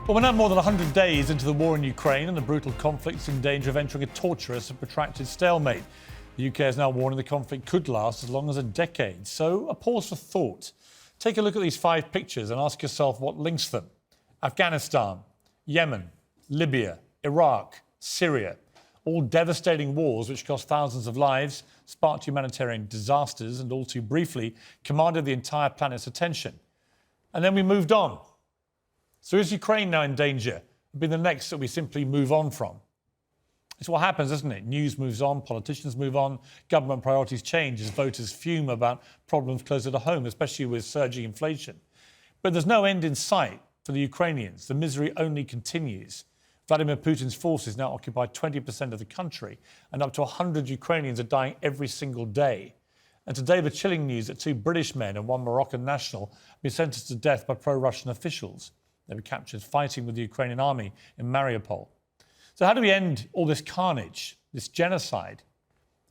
Well, we're now more than 100 days into the war in Ukraine, and the brutal conflict's in danger of entering a torturous and protracted stalemate. The UK is now warning the conflict could last as long as a decade. So, a pause for thought. Take a look at these 5 pictures and ask yourself what links them. Afghanistan, Yemen, Libya, Iraq, Syria. All devastating wars which cost thousands of lives, sparked humanitarian disasters, and all too briefly commanded the entire planet's attention. And then we moved on. So is Ukraine now in danger? It'll be the next that we simply move on from. It's what happens, isn't it? News moves on, politicians move on, government priorities change as voters fume about problems closer to home, especially with surging inflation. But there's no end in sight for the Ukrainians. The misery only continues. Vladimir Putin's forces now occupy 20% of the country, and up to 100 Ukrainians are dying every single day. And today, the chilling news that 2 British men and 1 Moroccan national have been sentenced to death by pro-Russian officials. They were captured fighting with the Ukrainian army in Mariupol. So how do we end all this carnage, this genocide?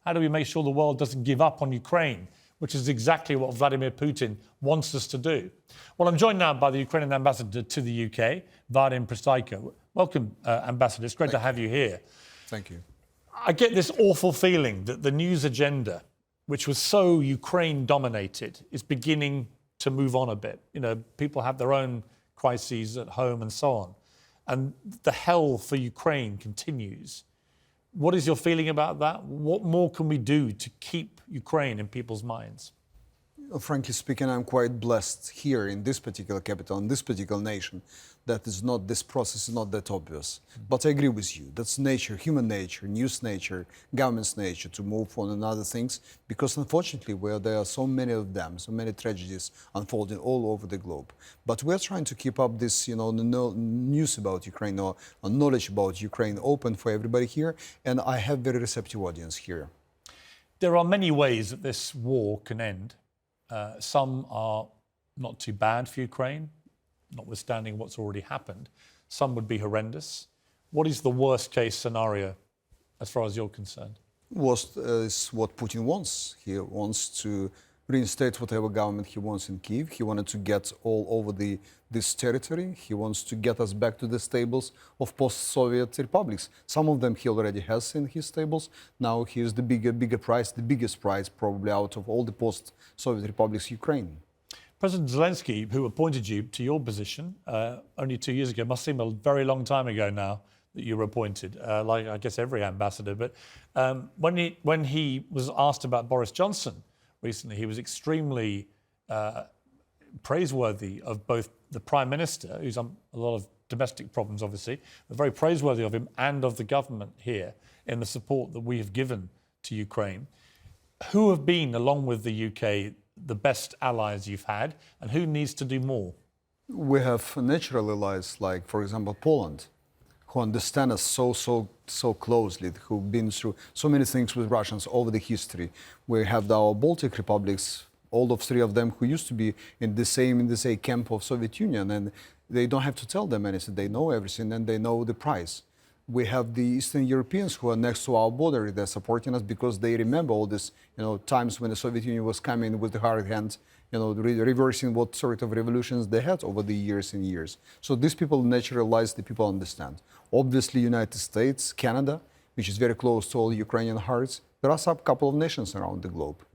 How do we make sure the world doesn't give up on Ukraine, which is exactly what Vladimir Putin wants us to do? Well, I'm joined now by the Ukrainian ambassador to the UK, Vadim Prystaiko. Welcome, Ambassador. It's great to have you here. Thank you. I get this awful feeling that the news agenda, which was so Ukraine-dominated, is beginning to move on a bit. You know, people have their own crises at home and so on. And the hell for Ukraine continues. What is your feeling about that? What more can we do to keep Ukraine in people's minds? Frankly speaking, I'm quite blessed here in this particular capital, in this particular nation, that this process is not that obvious. But I agree with you. That's nature, human nature, news nature, government's nature to move on and other things, because unfortunately, where there are so many of them, so many tragedies unfolding all over the globe. But we're trying to keep up this, news about Ukraine or knowledge about Ukraine open for everybody here. And I have very receptive audience here. There are many ways that this war can end. Some are not too bad for Ukraine, notwithstanding what's already happened. Some would be horrendous. What is the worst case scenario as far as you're concerned? Worst is what Putin wants. He wants to reinstate whatever government he wants in Kyiv. He wanted to get all over this territory. He wants to get us back to the stables of post-Soviet republics. Some of them he already has in his stables. Now he is the biggest prize probably out of all the post-Soviet republics, Ukraine. President Zelensky, who appointed you to your position only 2 years ago, must seem a very long time ago now that you were appointed, like I guess every ambassador. But when he was asked about Boris Johnson recently, he was extremely praiseworthy of both the Prime Minister, who's on a lot of domestic problems, obviously, but very praiseworthy of him and of the government here in the support that we have given to Ukraine. Who have been, along with the UK, the best allies you've had, and who needs to do more? We have natural allies like, for example, Poland, who understand us so closely, who've been through so many things with Russians over the history. We have our Baltic republics, all of 3 of them who used to be in the same camp of Soviet Union, and they don't have to tell them anything. They know everything and they know the price. We have the Eastern Europeans who are next to our border. They're supporting us because they remember all this, times when the Soviet Union was coming with the hard hand, reversing what sort of revolutions they had over the years and years. So these people naturalize, the people understand. Obviously, United States, Canada, which is very close to all Ukrainian hearts. There are some couple of nations around the globe.